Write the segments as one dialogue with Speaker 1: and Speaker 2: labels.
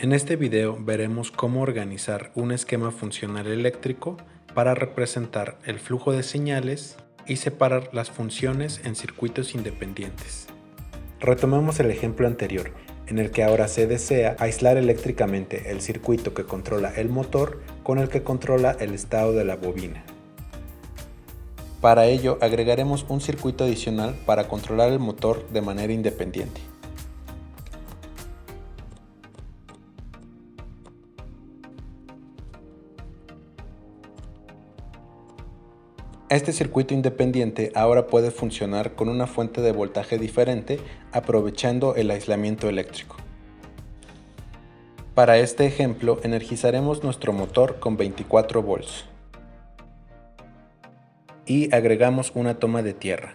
Speaker 1: En este video veremos cómo organizar un esquema funcional eléctrico para representar el flujo de señales y separar las funciones en circuitos independientes. Retomemos el ejemplo anterior, en el que ahora se desea aislar eléctricamente el circuito que controla el motor con el que controla el estado de la bobina. Para ello agregaremos un circuito adicional para controlar el motor de manera independiente. Este circuito independiente ahora puede funcionar con una fuente de voltaje diferente aprovechando el aislamiento eléctrico. Para este ejemplo energizaremos nuestro motor con 24 volts y agregamos una toma de tierra.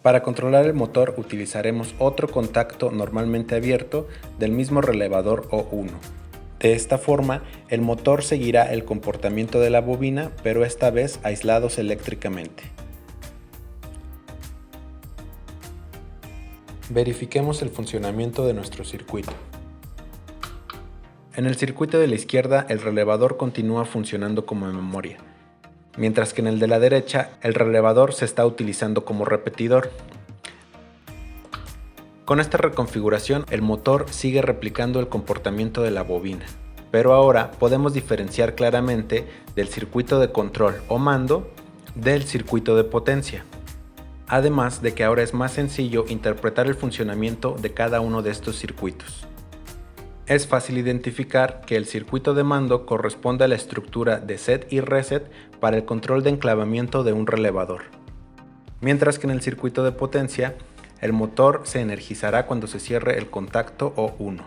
Speaker 1: Para controlar el motor utilizaremos otro contacto normalmente abierto del mismo relevador O1. De esta forma, el motor seguirá el comportamiento de la bobina, pero esta vez aislados eléctricamente. Verifiquemos el funcionamiento de nuestro circuito. En el circuito de la izquierda, el relevador continúa funcionando como memoria, mientras que en el de la derecha, el relevador se está utilizando como repetidor. Con esta reconfiguración, el motor sigue replicando el comportamiento de la bobina, pero ahora podemos diferenciar claramente del circuito de control o mando del circuito de potencia. Además de que ahora es más sencillo interpretar el funcionamiento de cada uno de estos circuitos. Es fácil identificar que el circuito de mando corresponde a la estructura de set y reset para el control de enclavamiento de un relevador, mientras que en el circuito de potencia, el motor se energizará cuando se cierre el contacto O1.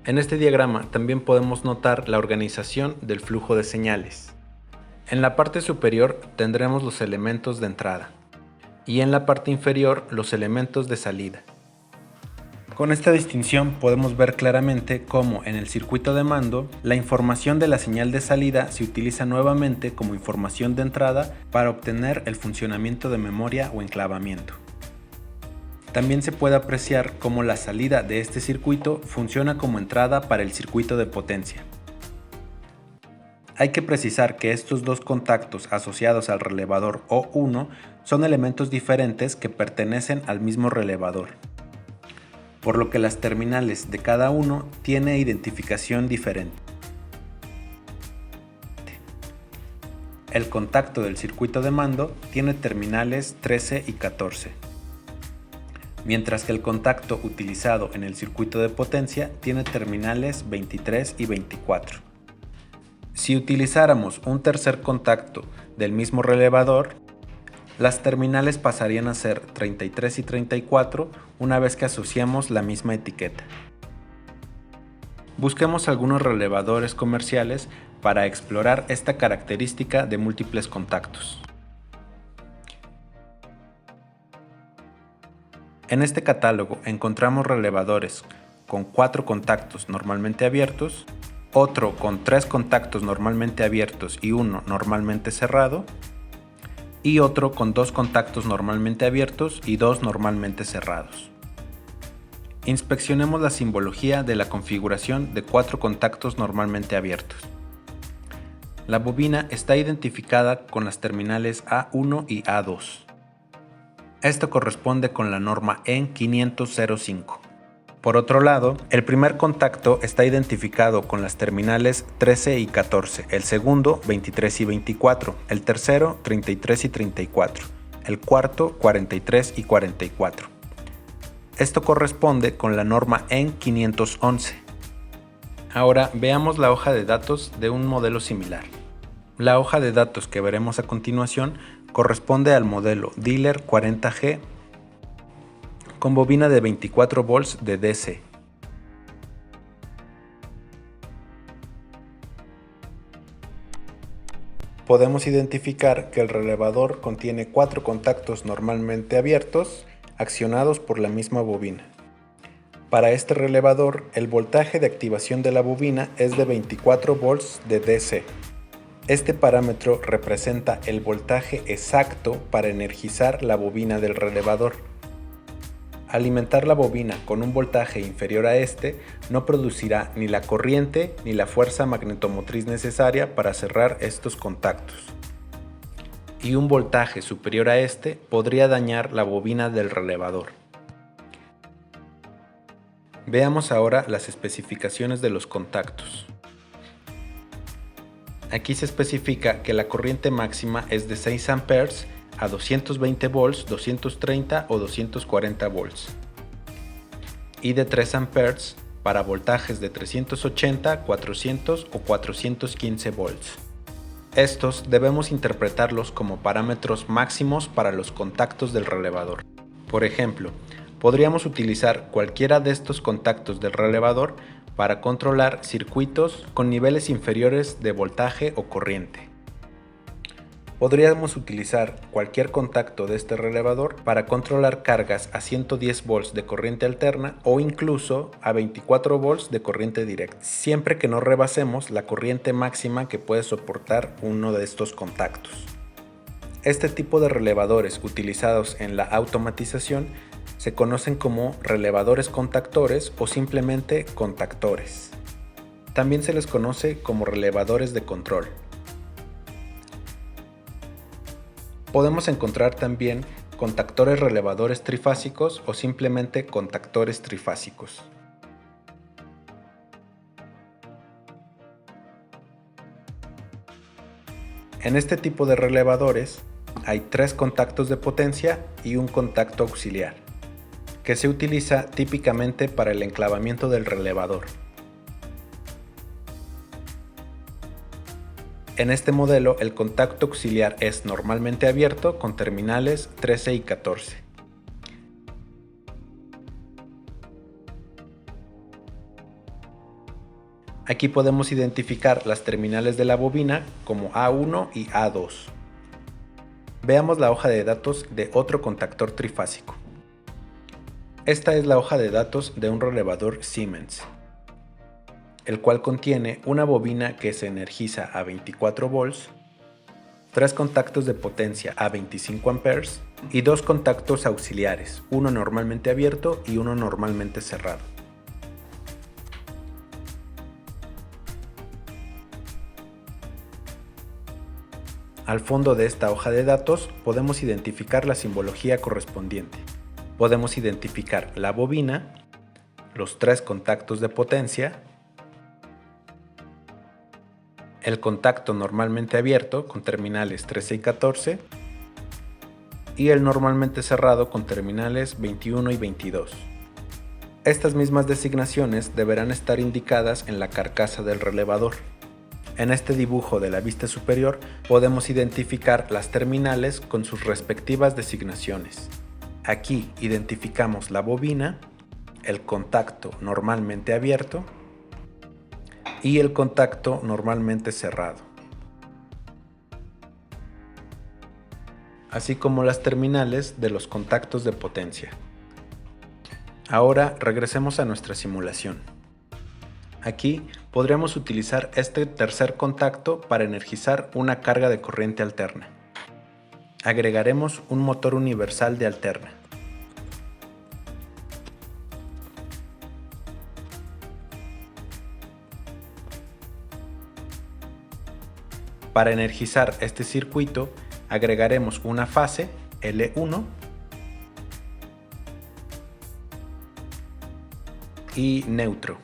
Speaker 1: En este diagrama también podemos notar la organización del flujo de señales. En la parte superior tendremos los elementos de entrada y en la parte inferior los elementos de salida. Con esta distinción podemos ver claramente cómo en el circuito de mando la información de la señal de salida se utiliza nuevamente como información de entrada para obtener el funcionamiento de memoria o enclavamiento. También se puede apreciar cómo la salida de este circuito funciona como entrada para el circuito de potencia. Hay que precisar que estos dos contactos asociados al relevador O1 son elementos diferentes que pertenecen al mismo relevador, por lo que las terminales de cada uno tienen identificación diferente. El contacto del circuito de mando tiene terminales 13 y 14. Mientras que el contacto utilizado en el circuito de potencia tiene terminales 23 y 24. Si utilizáramos un tercer contacto del mismo relevador, las terminales pasarían a ser 33 y 34 una vez que asociamos la misma etiqueta. Busquemos algunos relevadores comerciales para explorar esta característica de múltiples contactos. En este catálogo encontramos relevadores con 4 contactos normalmente abiertos, otro con 3 contactos normalmente abiertos y uno normalmente cerrado, y otro con 2 contactos normalmente abiertos y 2 normalmente cerrados. Inspeccionemos la simbología de la configuración de 4 contactos normalmente abiertos. La bobina está identificada con las terminales A1 y A2. Esto corresponde con la norma EN 50005. Por otro lado, el primer contacto está identificado con las terminales 13 y 14, el segundo 23 y 24, el tercero 33 y 34, el cuarto 43 y 44. Esto corresponde con la norma EN 511. Ahora veamos la hoja de datos de un modelo similar. La hoja de datos que veremos a continuación corresponde al modelo Dealer 40G con bobina de 24 volts de DC. Podemos identificar que el relevador contiene 4 contactos normalmente abiertos accionados por la misma bobina. Para este relevador, el voltaje de activación de la bobina es de 24 volts de DC. Este parámetro representa el voltaje exacto para energizar la bobina del relevador. Alimentar la bobina con un voltaje inferior a este no producirá ni la corriente ni la fuerza magnetomotriz necesaria para cerrar estos contactos. Y un voltaje superior a este podría dañar la bobina del relevador. Veamos ahora las especificaciones de los contactos. Aquí se especifica que la corriente máxima es de 6 A a 220 volts, 230 o 240 volts y de 3 A para voltajes de 380, 400 o 415 volts. Estos debemos interpretarlos como parámetros máximos para los contactos del relevador. Por ejemplo, podríamos utilizar cualquiera de estos contactos del relevador para controlar circuitos con niveles inferiores de voltaje o corriente. Podríamos utilizar cualquier contacto de este relevador para controlar cargas a 110 volts de corriente alterna o incluso a 24 volts de corriente directa, siempre que no rebasemos la corriente máxima que puede soportar uno de estos contactos. Este tipo de relevadores utilizados en la automatización se conocen como relevadores contactores o simplemente contactores. También se les conoce como relevadores de control. Podemos encontrar también contactores relevadores trifásicos o simplemente contactores trifásicos. En este tipo de relevadores hay 3 contactos de potencia y un contacto auxiliar, que se utiliza típicamente para el enclavamiento del relevador. En este modelo, el contacto auxiliar es normalmente abierto con terminales 13 y 14. Aquí podemos identificar las terminales de la bobina como A1 y A2. Veamos la hoja de datos de otro contactor trifásico. Esta es la hoja de datos de un relevador Siemens, el cual contiene una bobina que se energiza a 24 volts, 3 contactos de potencia a 25 amperes y 2 contactos auxiliares, uno normalmente abierto y uno normalmente cerrado. Al fondo de esta hoja de datos podemos identificar la simbología correspondiente. Podemos identificar la bobina, los 3 contactos de potencia, el contacto normalmente abierto con terminales 13 y 14 y el normalmente cerrado con terminales 21 y 22. Estas mismas designaciones deberán estar indicadas en la carcasa del relevador. En este dibujo de la vista superior podemos identificar las terminales con sus respectivas designaciones. Aquí identificamos la bobina, el contacto normalmente abierto y el contacto normalmente cerrado, así como las terminales de los contactos de potencia. Ahora regresemos a nuestra simulación. Aquí podríamos utilizar este tercer contacto para energizar una carga de corriente alterna. Agregaremos un motor universal de alterna. Para energizar este circuito, agregaremos una fase L1 y neutro.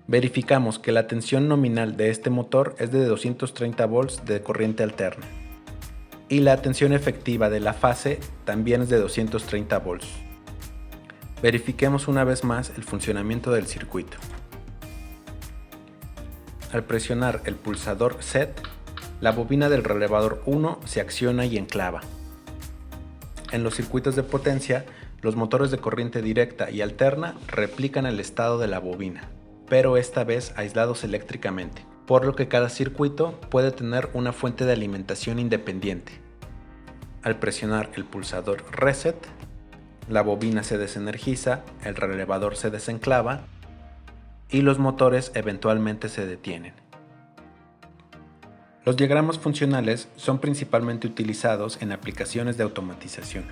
Speaker 1: Verificamos que la tensión nominal de este motor es de 230 volts de corriente alterna y la tensión efectiva de la fase también es de 230 volts. Verifiquemos una vez más el funcionamiento del circuito. Al presionar el pulsador SET, la bobina del relevador 1 se acciona y enclava. En los circuitos de potencia, los motores de corriente directa y alterna replican el estado de la bobina, pero esta vez aislados eléctricamente, por lo que cada circuito puede tener una fuente de alimentación independiente. Al presionar el pulsador Reset, la bobina se desenergiza, el relevador se desenclava y los motores eventualmente se detienen. Los diagramas funcionales son principalmente utilizados en aplicaciones de automatización.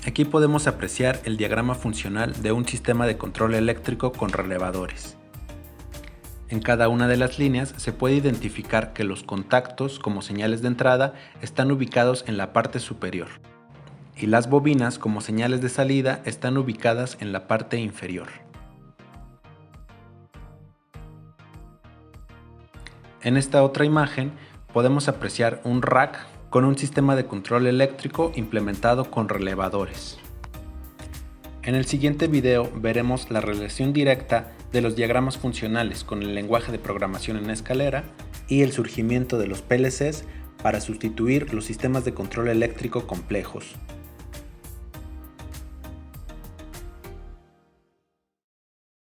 Speaker 1: Aquí podemos apreciar el diagrama funcional de un sistema de control eléctrico con relevadores. En cada una de las líneas se puede identificar que los contactos, como señales de entrada, están ubicados en la parte superior, y las bobinas, como señales de salida, están ubicadas en la parte inferior. En esta otra imagen podemos apreciar un rack con un sistema de control eléctrico implementado con relevadores. En el siguiente video veremos la relación directa de los diagramas funcionales con el lenguaje de programación en escalera y el surgimiento de los PLCs para sustituir los sistemas de control eléctrico complejos.